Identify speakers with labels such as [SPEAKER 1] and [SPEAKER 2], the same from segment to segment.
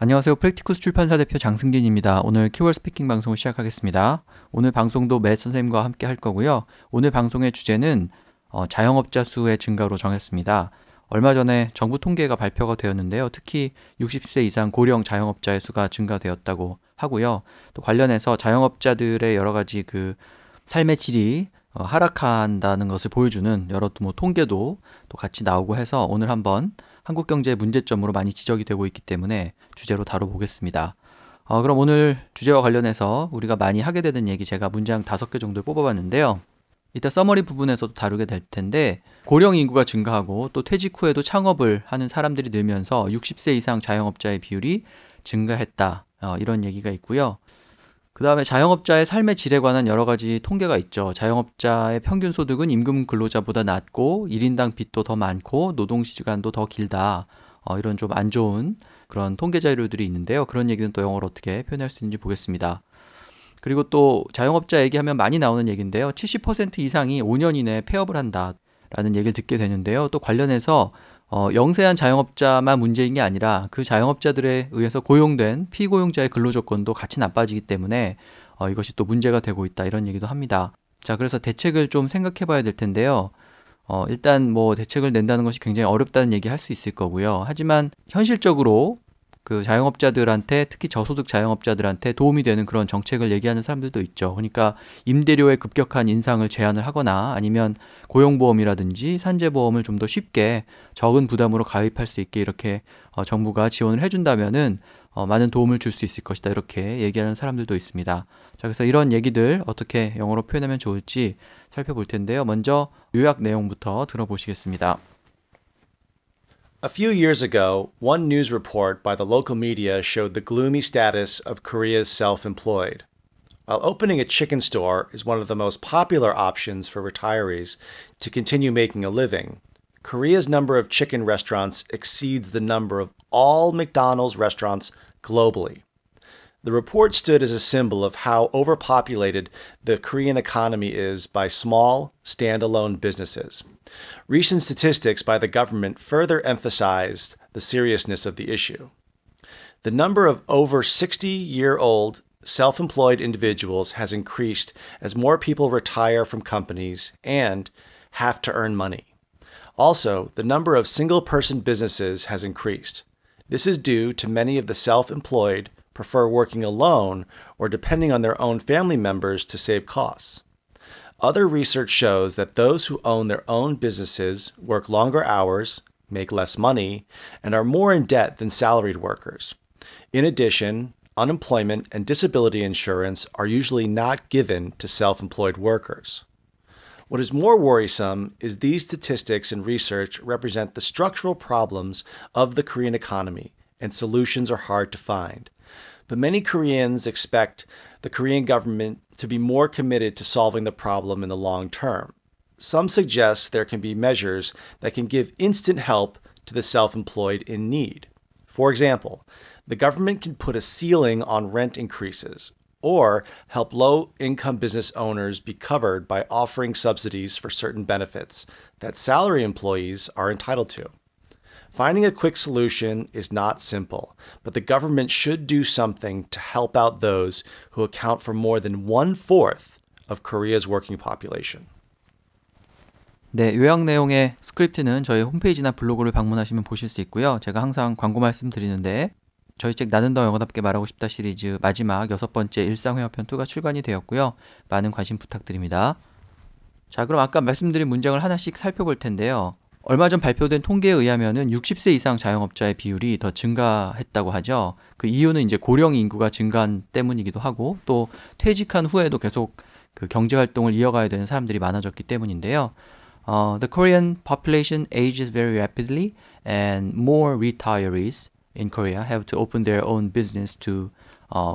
[SPEAKER 1] 안녕하세요. 프랙티쿠스 출판사 대표 장승진입니다. 오늘 키워드 스피킹 방송을 시작하겠습니다. 오늘 방송도 맷 선생님과 함께 할 거고요. 오늘 방송의 주제는 자영업자 수의 증가로 정했습니다. 얼마 전에 정부 통계가 발표가 되었는데요. 특히 60세 이상 고령 자영업자의 수가 증가되었다고 하고요. 또 관련해서 자영업자들의 여러 가지 그 삶의 질이 하락한다는 것을 보여주는 여러 통계도 또 같이 나오고 해서 오늘 한번 한국 경제의 문제점으로 많이 지적이 되고 있기 때문에 주제로 다뤄보겠습니다. 그럼 오늘 주제와 관련해서 우리가 많이 하게 되는 얘기 제가 문장 5개 정도 뽑아봤는데요. 이따 서머리 부분에서도 다루게 될 텐데 고령 인구가 증가하고 또 퇴직 후에도 창업을 하는 사람들이 늘면서 60세 이상 자영업자의 비율이 증가했다. 이런 얘기가 있고요. 그 다음에 자영업자의 삶의 질에 관한 여러 가지 통계가 있죠. 자영업자의 평균 소득은 임금 근로자보다 낮고 1인당 빚도 더 많고 노동시간도 더 길다. 이런 좀 안 좋은 그런 통계 자료들이 있는데요. 그런 얘기는 또 영어로 어떻게 표현할 수 있는지 보겠습니다. 그리고 또 자영업자 얘기하면 많이 나오는 얘기인데요. 70% 이상이 5년 이내에 폐업을 한다라는 얘기를 듣게 되는데요. 또 관련해서 영세한 자영업자만 문제인 게 아니라 그 자영업자들에 의해서 고용된 피고용자의 근로조건도 같이 나빠지기 때문에 이것이 또 문제가 되고 있다 이런 얘기도 합니다. 자, 그래서 대책을 좀 생각해 봐야 될 텐데요. 일단 뭐 대책을 낸다는 것이 굉장히 어렵다는 얘기 할 수 있을 거고요. 하지만 현실적으로 그 자영업자들한테 특히 저소득 자영업자들한테 도움이 되는 그런 정책을 얘기하는 사람들도 있죠. 그러니까 임대료의 급격한 인상을 제한을 하거나 아니면 고용보험이라든지 산재보험을 좀 더 쉽게 적은 부담으로 가입할 수 있게 이렇게 정부가 지원을 해준다면은 많은 도움을 줄 수 있을 것이다 이렇게 얘기하는 사람들도 있습니다. 자, 그래서 이런 얘기들 어떻게 영어로 표현하면 좋을지 살펴볼 텐데요. 먼저 요약 내용부터 들어보시겠습니다.
[SPEAKER 2] A few years ago, one news report by the local media showed the gloomy status of Korea's self-employed. While opening a chicken store is one of the most popular options for retirees to continue making a living, Korea's number of chicken restaurants exceeds the number of all McDonald's restaurants globally. The report stood as a symbol of how overpopulated the Korean economy is by small, standalone businesses. Recent statistics by the government further emphasized the seriousness of the issue. The number of over 60-year-old self-employed individuals has increased as more people retire from companies and have to earn money. Also, the number of single-person businesses has increased. This is due to many of the self-employed prefer working alone or depending on their own family members to save costs. Other research shows that those who own their own businesses work longer hours, make less money, and are more in debt than salaried workers. In addition, unemployment and disability insurance are usually not given to self-employed workers. What is more worrisome is these statistics and research represent the structural problems of the Korean economy, and solutions are hard to find. But many Koreans expect the Korean government to be more committed to solving the problem in the long term. Some suggest there can be measures that can give instant help to the self-employed in need. For example, the government can put a ceiling on rent increases or help low-income business owners be covered by offering subsidies for certain benefits that salary employees are entitled to. Finding a quick solution is not simple, but the government should do something to help out those who account for more than 1/4 of Korea's working population.
[SPEAKER 1] 네, 요약 내용의 스크립트는 저희 홈페이지나 블로그를 방문하시면 보실 수 있고요. 제가 항상 광고 말씀드리는데 저희 책 나는 더 영어답게 말하고 싶다 시리즈 마지막 6번째 일상회화편 2가 출간이 되었고요. 많은 관심 부탁드립니다. 자, 그럼 아까 말씀드린 문장을 하나씩 살펴볼 텐데요. 얼마 전 발표된 통계에 의하면은 60세 이상 자영업자의 비율이 더 증가했다고 하죠. 그 이유는 이제 고령 인구가 증가한 때문이기도 하고 또 퇴직한 후에도 계속 그 경제 활동을 이어가야 되는 사람들이 많아졌기 때문인데요. The Korean population ages very rapidly and more retirees in Korea have to open their own business to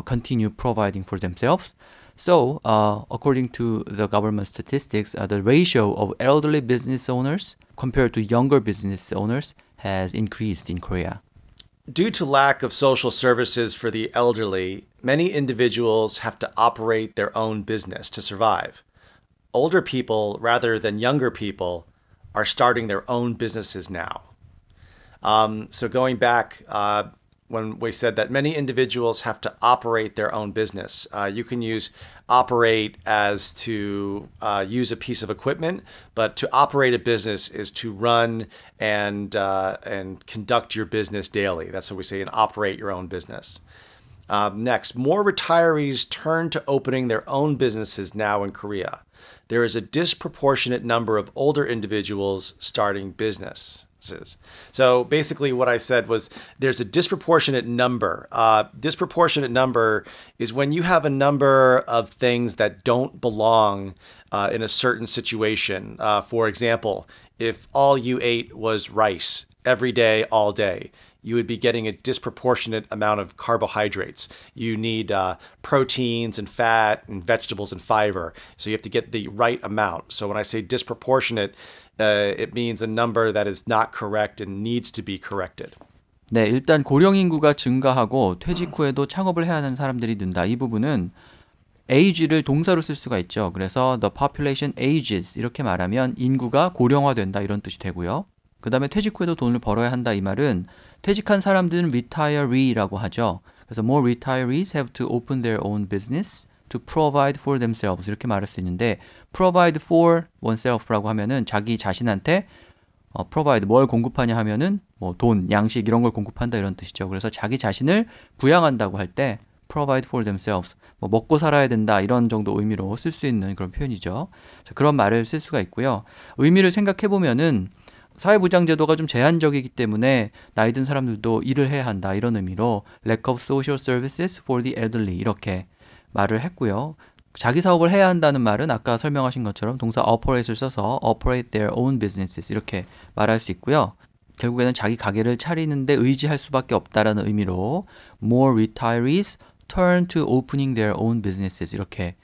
[SPEAKER 1] continue providing for themselves. So, according to the government statistics, the ratio of elderly business owners compared to younger business owners has increased in Korea.
[SPEAKER 2] Due to lack of social services for the elderly, many individuals have to operate their own business to survive. Older people, rather than younger people, are starting their own businesses now. So going back when we said that many individuals have to operate their own business. You can use operate as to use a piece of equipment, but to operate a business is to run and conduct your business daily. That's what we say, and operate your own business. Next, more retirees turn to opening their own businesses now in Korea. There is a disproportionate number of older individuals starting businesses. So basically what I said was there's a disproportionate number. Disproportionate number is when you have a number of things that don't belong in a certain situation. For example, if all you ate was rice every day, all day, you would be getting a disproportionate amount of carbohydrates. You need proteins and fat and vegetables and fiber. So you have to get the right amount. So when I say disproportionate, it means a number that is not correct and needs to be corrected.
[SPEAKER 1] 네, 일단 고령 인구가 증가하고 퇴직 후에도 창업을 해야 하는 사람들이 는다. 이 부분은 age를 동사로 쓸 수가 있죠. 그래서 the population ages 이렇게 말하면 인구가 고령화된다 이런 뜻이 되고요. 그 다음에 퇴직 후에도 돈을 벌어야 한다 이 말은 퇴직한 사람들은 retiree라고 하죠. 그래서 more retirees have to open their own business to provide for themselves 이렇게 말할 수 있는데 provide for oneself라고 하면은 자기 자신한테 provide 뭘 공급하냐 하면은 뭐 돈, 양식 이런 걸 공급한다 이런 뜻이죠. 그래서 자기 자신을 부양한다고 할 때 provide for themselves 뭐 먹고 살아야 된다 이런 정도 의미로 쓸 수 있는 그런 표현이죠. 자, 그런 말을 쓸 수가 있고요. 의미를 생각해 보면은 사회보장제도가 좀 제한적이기 때문에 나이 든 사람들도 일을 해야 한다 이런 의미로 lack of social services for the elderly 이렇게 말을 했고요. 자기 사업을 해야 한다는 말은 아까 설명하신 것처럼 동사 operate을 써서 operate their own businesses 이렇게 말할 수 있고요. 결국에는 자기 가게를 차리는데 의지할 수밖에 없다라는 의미로 more retirees turn to opening their own businesses 이렇게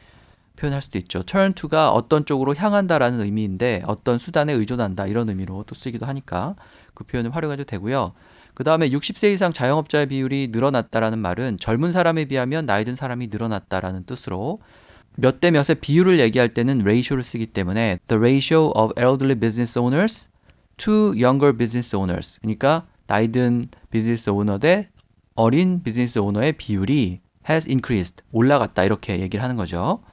[SPEAKER 1] 표현할 수도 있죠. turn to가 어떤 쪽으로 향한다라는 의미인데 어떤 수단에 의존한다 이런 의미로 또 쓰기도 하니까 그 표현을 활용해도 되고요. 그 다음에 60세 이상 자영업자의 비율이 늘어났다라는 말은 젊은 사람에 비하면 나이 든 사람이 늘어났다라는 뜻으로 몇 대 몇의 비율을 얘기할 때는 ratio를 쓰기 때문에 the ratio of elderly business owners to younger business owners 그러니까 나이 든 비즈니스 오너 대 어린 비즈니스 오너의 비율이 has increased 올라갔다 이렇게 얘기를 하는 거죠.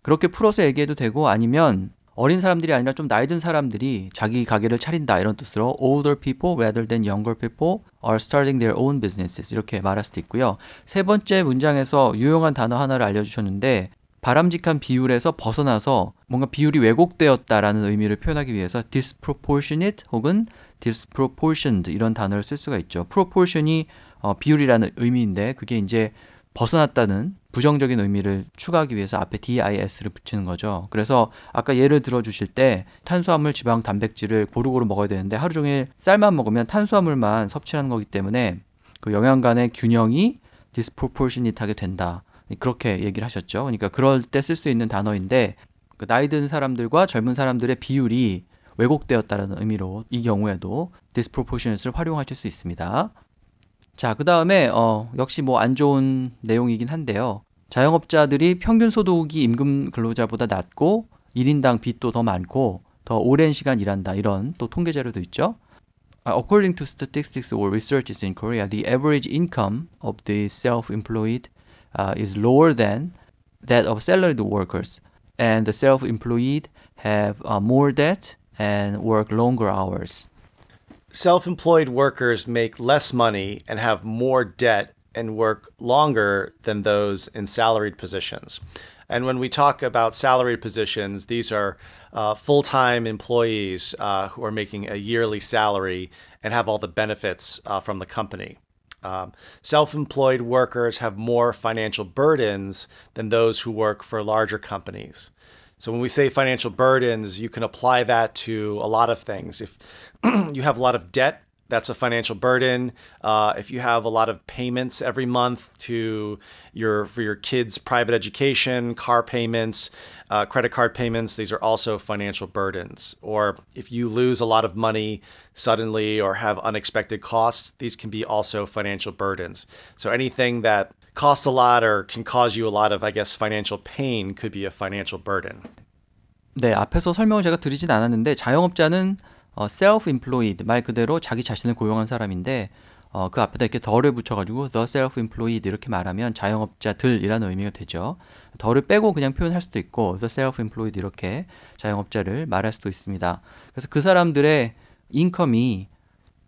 [SPEAKER 1] 그렇게 풀어서 얘기해도 되고 아니면 어린 사람들이 아니라 좀 나이 든 사람들이 자기 가게를 차린다 이런 뜻으로 older people rather than younger people are starting their own businesses 이렇게 말할 수도 있고요. 세 번째 문장에서 유용한 단어 하나를 알려주셨는데 바람직한 비율에서 벗어나서 뭔가 비율이 왜곡되었다라는 의미를 표현하기 위해서 disproportionate 혹은 disproportioned 이런 단어를 쓸 수가 있죠. proportion이 비율이라는 의미인데 그게 이제 벗어났다는 부정적인 의미를 추가하기 위해서 앞에 dis를 붙이는 거죠. 그래서 아까 예를 들어 주실 때 탄수화물, 지방, 단백질을 고루고루 먹어야 되는데 하루 종일 쌀만 먹으면 탄수화물만 섭취하는 거기 때문에 그 영양 간의 균형이 disproportionate하게 된다. 그렇게 얘기를 하셨죠. 그러니까 그럴 때 쓸 수 있는 단어인데 그 나이 든 사람들과 젊은 사람들의 비율이 왜곡되었다는 의미로 이 경우에도 disproportionate를 활용하실 수 있습니다. 자, 그 다음에 역시 뭐 안 좋은 내용이긴 한데요. 자영업자들이 평균 소득이 임금 근로자보다 낮고 1인당 빚도 더 많고 더 오랜 시간 일한다 이런 또 통계 자료도 있죠. According to statistics or researches in Korea, the average income of the self-employed is lower than that of salaried workers, and the self-employed have more debt and work longer hours.
[SPEAKER 2] Self-employed workers make less money and have more debt and work longer than those in salaried positions. And when we talk about salaried positions, these are full-time employees who are making a yearly salary and have all the benefits from the company. Self-employed workers have more financial burdens than those who work for larger companies. So when we say financial burdens, you can apply that to a lot of things. If you have a lot of debt, that's a financial burden. If you have a lot of payments every month for your kids' private education, car payments, credit card payments, these are also financial burdens. Or if you lose a lot of money suddenly or have unexpected costs, these can be also financial burdens. So anything that costs a lot or can cause you a lot of, I guess, financial pain could be a financial burden.
[SPEAKER 1] 네, 앞에서 설명을 제가 드리진 않았는데 자영업자는 self-employed 말 그대로 자기 자신을 고용한 사람인데 그 앞에다 이렇게 the를 붙여가지고 the self-employed 이렇게 말하면 자영업자들이라는 의미가 되죠. the를 빼고 그냥 표현할 수도 있고 the self-employed 이렇게 자영업자를 말할 수도 있습니다. 그래서 그 사람들의 인컴이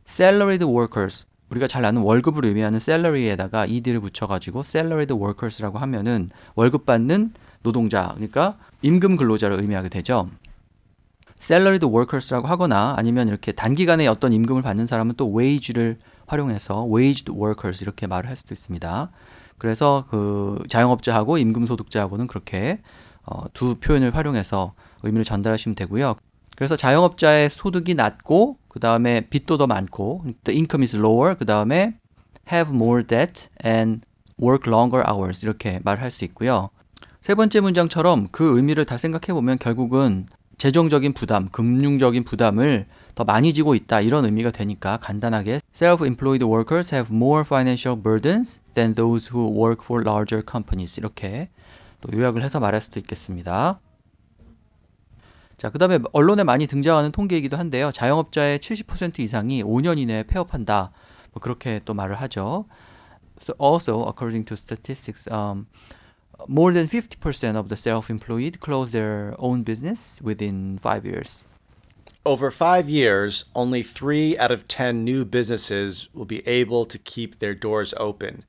[SPEAKER 1] salaried workers, 우리가 잘 아는 월급을 의미하는 salary에다가 ed를 붙여가지고 salaried workers라고 하면은 월급 받는 노동자, 그러니까 임금 근로자를 의미하게 되죠. salaried workers라고 하거나 아니면 이렇게 단기간에 어떤 임금을 받는 사람은 또 wage를 활용해서 waged workers 이렇게 말을 할 수도 있습니다. 그래서 그 자영업자하고 임금소득자하고는 그렇게 두 표현을 활용해서 의미를 전달하시면 되고요. 그래서 자영업자의 소득이 낮고 그 다음에 빚도 더 많고 the income is lower, 그 다음에 have more debt and work longer hours 이렇게 말할 수 있고요. 세 번째 문장처럼 그 의미를 다 생각해 보면 결국은 재정적인 부담, 금융적인 부담을 더 많이 지고 있다 이런 의미가 되니까 간단하게 self-employed workers have more financial burdens than those who work for larger companies 이렇게 또 요약을 해서 말할 수도 있겠습니다. 자, 그 다음에 언론에 많이 등장하는 통계이기도 한데요. 자영업자의 70% 이상이 5년 이내에 폐업한다. 뭐 그렇게 또 말을 하죠. So also, according to statistics, more than 50% of the self-employed close their own business within 5 years.
[SPEAKER 2] Over 5 years, only 3 out of 10 new businesses will be able to keep their doors open.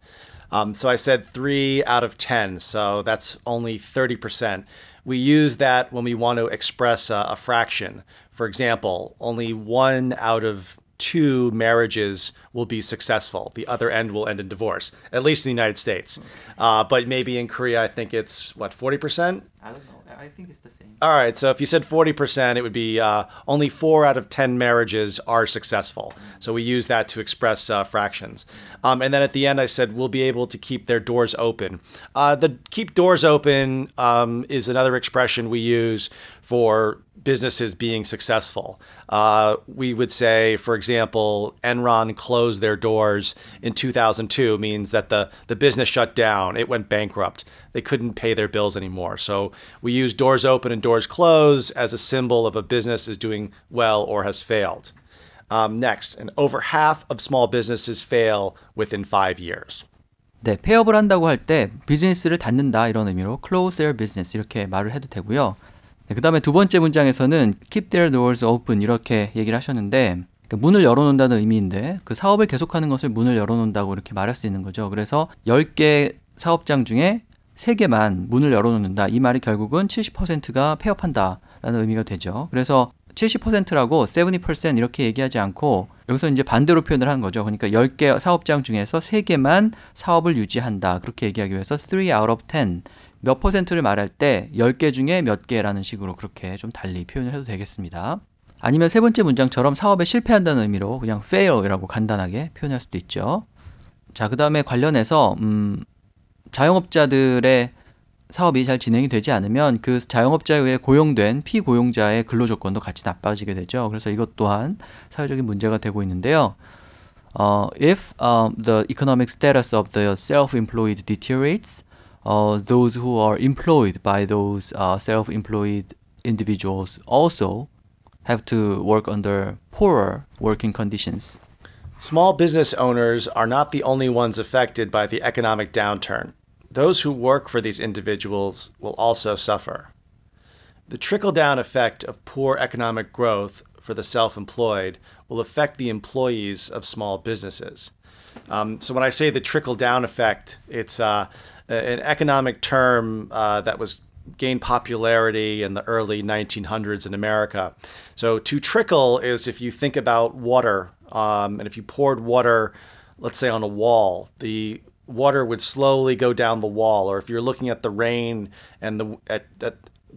[SPEAKER 2] So I said 3 out of 10, so that's only 30%. We use that when we want to express a fraction. For example, only 1 out of 2 marriages will be successful. The other end will end in divorce, at least in the United States. But maybe in Korea, I think it's, what, 40%?
[SPEAKER 1] I don't know. I think it's the same.
[SPEAKER 2] All right, so if you said 40%, it would be only 4 out of 10 marriages are successful. So we use that to express fractions. And then at the end, I said we'll be able to keep their doors open. The keep doors open is another expression we use for businesses being successful. We would say, for example, Enron closed their doors in 2002 means that the business shut down. It went bankrupt. They couldn't pay their bills anymore. So we use doors open and doors closed as a symbol of a business is doing well or has failed. Next, and over half of small businesses fail within 5 years.
[SPEAKER 1] 네, 폐업을 한다고 할 때 비즈니스를 닫는다 이런 의미로 close their business 이렇게 말을 해도 되고요. 네, 그 다음에 두 번째 문장에서는 keep their doors open 이렇게 얘기를 하셨는데 그러니까 문을 열어놓는다는 의미인데 그 사업을 계속하는 것을 문을 열어놓는다고 이렇게 말할 수 있는 거죠. 그래서 10개 사업장 중에 3개만 문을 열어놓는다. 이 말이 결국은 70%가 폐업한다라는 의미가 되죠. 그래서 70%라고 70% 이렇게 얘기하지 않고 여기서 이제 반대로 표현을 하는 거죠. 그러니까 10개 사업장 중에서 3개만 사업을 유지한다. 그렇게 얘기하기 위해서 3 out of 10 몇 퍼센트를 말할 때 10개 중에 몇 개라는 식으로 그렇게 좀 달리 표현을 해도 되겠습니다. 아니면 세 번째 문장처럼 사업에 실패한다는 의미로 그냥 fail이라고 간단하게 표현할 수도 있죠. 자, 그 다음에 관련해서 자영업자들의 사업이 잘 진행이 되지 않으면 그 자영업자에 의해 고용된 피고용자의 근로조건도 같이 나빠지게 되죠. 그래서 이것 또한 사회적인 문제가 되고 있는데요. If the economic status of the self-employed deteriorates, those who are employed by those self-employed individuals also have to work under poorer working conditions.
[SPEAKER 2] Small business owners are not the only ones affected by the economic downturn. Those who work for these individuals will also suffer. The trickle-down effect of poor economic growth for the self-employed will affect the employees of small businesses. So when I say the trickle-down effect, it's an economic term that was gained popularity in the early 1900s in America. So to trickle is if you think about water, and if you poured water, let's say on a wall, the water would slowly go down the wall. Or if you're looking at the rain and at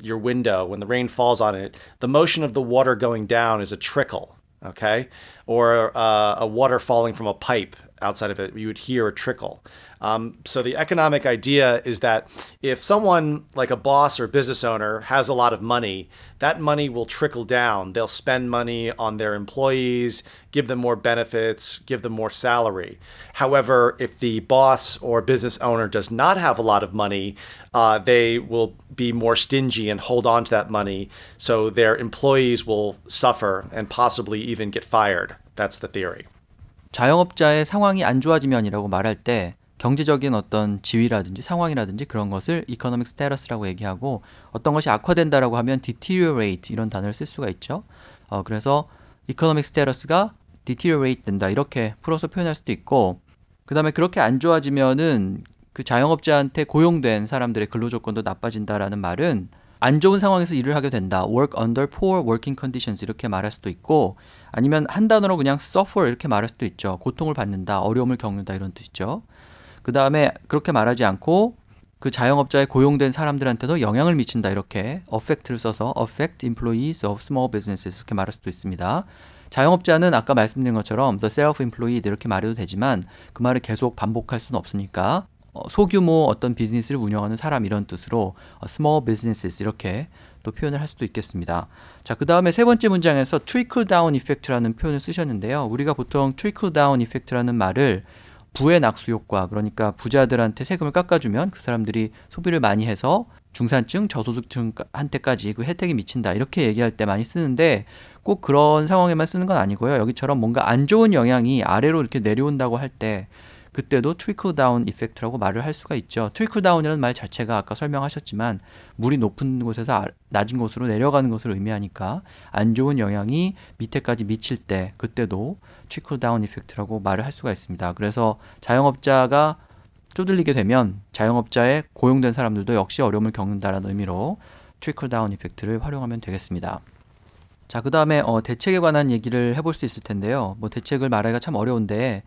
[SPEAKER 2] your window, when the rain falls on it, the motion of the water going down is a trickle, okay? Or a water falling from a pipe outside of it, you would hear a trickle. So the economic idea is that if someone like a boss or business owner has a lot of money, that money will trickle down. They'll spend money on their employees, give them more benefits, give them more salary. However, if the boss or business owner does not have a lot of money, they will be more stingy and hold on to that money. So their employees will suffer and possibly even get fired. That's the theory.
[SPEAKER 1] 자영업자의 상황이 안 좋아지면이라고 말할 때 경제적인 어떤 지위라든지 상황이라든지 그런 것을 economic status라고 얘기하고 어떤 것이 악화된다라고 하면 deteriorate 이런 단어를 쓸 수가 있죠. 그래서 economic status가 deteriorate 된다 이렇게 풀어서 표현할 수도 있고 그 다음에 그렇게 안 좋아지면은 그 자영업자한테 고용된 사람들의 근로조건도 나빠진다라는 말은 안 좋은 상황에서 일을 하게 된다. work under poor working conditions 이렇게 말할 수도 있고 아니면 한 단어로 그냥 suffer 이렇게 말할 수도 있죠. 고통을 받는다, 어려움을 겪는다 이런 뜻이죠. 그 다음에 그렇게 말하지 않고 그 자영업자에 고용된 사람들한테도 영향을 미친다 이렇게 affect를 써서 affect employees of small businesses 이렇게 말할 수도 있습니다. 자영업자는 아까 말씀드린 것처럼 the self-employed 이렇게 말해도 되지만 그 말을 계속 반복할 수는 없으니까 소규모 어떤 비즈니스를 운영하는 사람 이런 뜻으로 small businesses 이렇게 또 표현을 할 수도 있겠습니다. 자, 그 다음에 세 번째 문장에서 trickle down effect라는 표현을 쓰셨는데요. 우리가 보통 trickle down effect라는 말을 부의 낙수 효과, 그러니까 부자들한테 세금을 깎아주면 그 사람들이 소비를 많이 해서 중산층, 저소득층한테까지 그 혜택이 미친다 이렇게 얘기할 때 많이 쓰는데 꼭 그런 상황에만 쓰는 건 아니고요. 여기처럼 뭔가 안 좋은 영향이 아래로 이렇게 내려온다고 할 때 그때도 trickle down effect라고 말을 할 수가 있죠. trickle down이라는 말 자체가 아까 설명하셨지만 물이 높은 곳에서 낮은 곳으로 내려가는 것을 의미하니까 안 좋은 영향이 밑에까지 미칠 때 그때도 trickle down effect라고 말을 할 수가 있습니다. 그래서 자영업자가 쪼들리게 되면 자영업자에 고용된 사람들도 역시 어려움을 겪는다라는 의미로 trickle down effect를 활용하면 되겠습니다. 자, 그 다음에 대책에 관한 얘기를 해볼 수 있을 텐데요. 뭐 대책을 말하기가 참 어려운데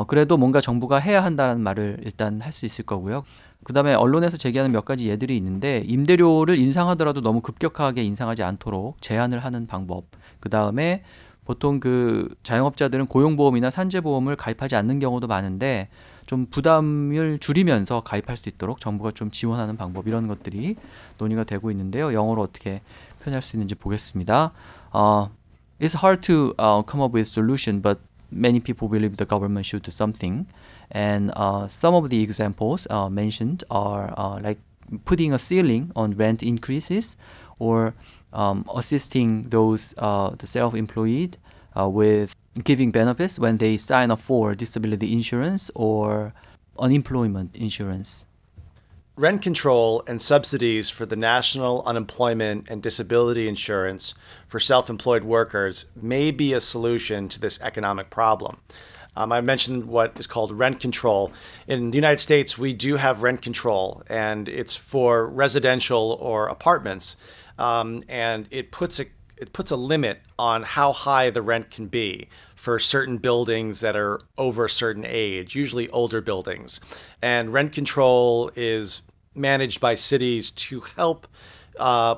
[SPEAKER 1] 그래도 뭔가 정부가 해야 한다는 말을 일단 할 수 있을 거고요. 그 다음에 언론에서 제기하는 몇 가지 예들이 있는데 임대료를 인상하더라도 너무 급격하게 인상하지 않도록 제한을 하는 방법. 그 다음에 보통 그 자영업자들은 고용보험이나 산재보험을 가입하지 않는 경우도 많은데 좀 부담을 줄이면서 가입할 수 있도록 정부가 좀 지원하는 방법 이런 것들이 논의가 되고 있는데요. 영어로 어떻게 표현할 수 있는지 보겠습니다. It's hard to come up with solution, but many people believe the government should do something. And some of the examples mentioned are like putting a ceiling on rent increases or assisting those the self-employed with giving benefits when they sign up for disability insurance or unemployment insurance.
[SPEAKER 2] Rent control and subsidies for the National Unemployment and Disability Insurance for self-employed workers may be a solution to this economic problem. I mentioned what is called rent control. In the United States, we do have rent control, and it's for residential or apartments, and it puts a limit on how high the rent can be for certain buildings that are over a certain age, usually older buildings. And rent control is managed by cities to help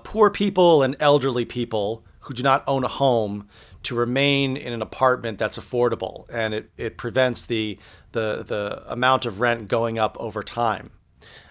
[SPEAKER 2] poor people and elderly people who do not own a home to remain in an apartment that's affordable, and it prevents the amount of rent going up over time.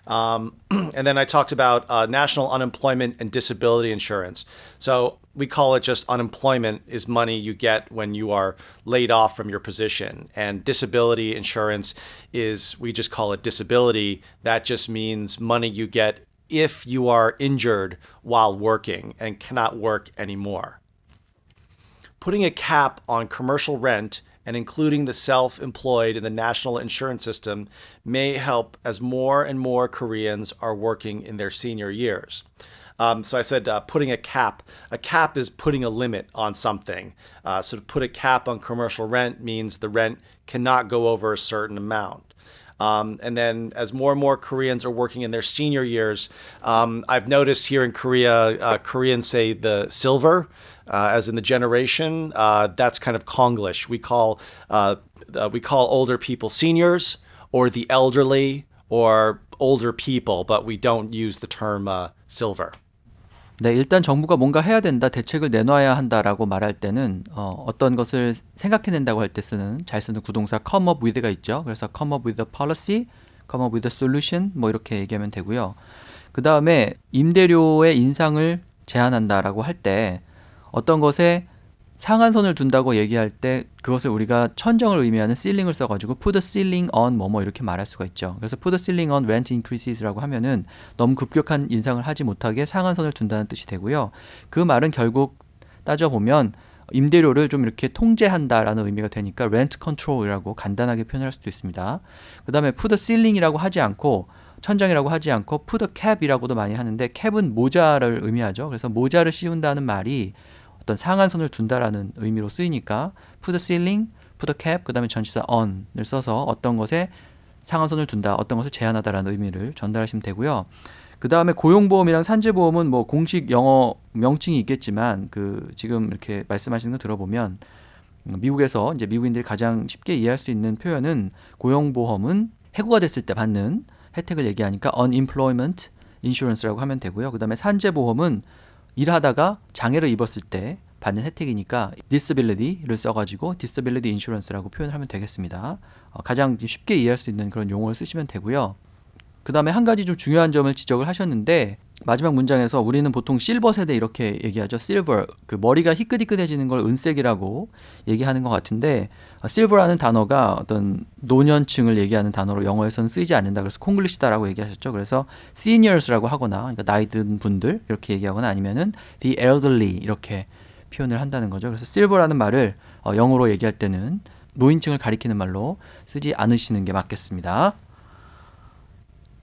[SPEAKER 2] And then I talked about national unemployment and disability insurance. So we call it just unemployment is money you get when you are laid off from your position. And disability insurance is, we just call it disability. That just means money you get if you are injured while working and cannot work anymore. Putting a cap on commercial rent and including the self-employed in the national insurance system may help as more and more Koreans are working in their senior years. So I said putting a cap. A cap is putting a limit on something. So to put a cap on commercial rent means the rent cannot go over a certain amount. And then as more and more Koreans are working in their senior years, I've noticed here in Korea, Koreans say the silver, as in the generation, that's kind of Konglish. We call older people seniors or the elderly or older people, but we don't use the term silver.
[SPEAKER 1] 네, 일단 정부가 뭔가 해야 된다, 대책을 내놔야 한다라고 말할 때는 어떤 것을 생각해낸다고 할 때 잘 쓰는 구동사 come up with가 있죠. 그래서 come up with a policy, come up with a solution 뭐 이렇게 얘기하면 되고요. 그 다음에 임대료의 인상을 제한한다라고 할 때 어떤 것에 상한선을 둔다고 얘기할 때 그것을 우리가 천정을 의미하는 ceiling을 써가지고 put a ceiling on 뭐뭐 이렇게 말할 수가 있죠. 그래서 put a ceiling on rent increases라고 하면은 너무 급격한 인상을 하지 못하게 상한선을 둔다는 뜻이 되고요. 그 말은 결국 따져보면 임대료를 좀 이렇게 통제한다라는 의미가 되니까 rent control이라고 간단하게 표현할 수도 있습니다. 그 다음에 put a ceiling이라고 하지 않고 천장이라고 하지 않고 put a cap이라고도 많이 하는데 cap은 모자를 의미하죠. 그래서 모자를 씌운다는 말이 어떤 상한선을 둔다라는 의미로 쓰이니까 put a ceiling, put a cap, 그 다음에 전치사 on을 써서 어떤 것에 상한선을 둔다, 어떤 것을 제한하다라는 의미를 전달하시면 되고요. 그 다음에 고용보험이랑 산재보험은 뭐 공식 영어 명칭이 있겠지만 지금 이렇게 말씀하시는 거 들어보면 미국에서 이제 미국인들이 가장 쉽게 이해할 수 있는 표현은 고용보험은 해고가 됐을 때 받는 혜택을 얘기하니까 unemployment insurance라고 하면 되고요. 그 다음에 산재보험은 일하다가 장애를 입었을 때 받는 혜택이니까 disability를 써가지고 disability insurance라고 표현을 하면 되겠습니다. 가장 쉽게 이해할 수 있는 그런 용어를 쓰시면 되고요. 그 다음에 한 가지 좀 중요한 점을 지적을 하셨는데 마지막 문장에서 우리는 보통 실버 세대 이렇게 얘기하죠. 실버, 그 머리가 희끗희끗해지는 걸 은색이라고 얘기하는 것 같은데 실버라는 단어가 어떤 노년층을 얘기하는 단어로 영어에서는 쓰이지 않는다. 그래서 콩글리시다라고 얘기하셨죠. 그래서 seniors라고 하거나 그러니까 나이 든 분들 이렇게 얘기하거나 아니면은 the elderly 이렇게 표현을 한다는 거죠. 그래서 실버라는 말을 영어로 얘기할 때는 노인층을 가리키는 말로 쓰지 않으시는 게 맞겠습니다.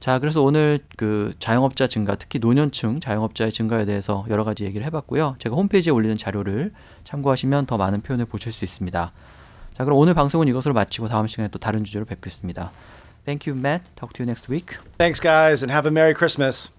[SPEAKER 1] 자, 그래서 오늘 그 자영업자 증가, 특히 노년층 자영업자의 증가에 대해서 여러 가지 얘기를 해봤고요. 제가 홈페이지에 올리는 자료를 참고하시면 더 많은 표현을 보실 수 있습니다. 자, 그럼 오늘 방송은 이것으로 마치고 다음 시간에 또 다른 주제로 뵙겠습니다. Thank you, Matt. Talk to you next week.
[SPEAKER 2] Thanks, guys, and have a Merry Christmas.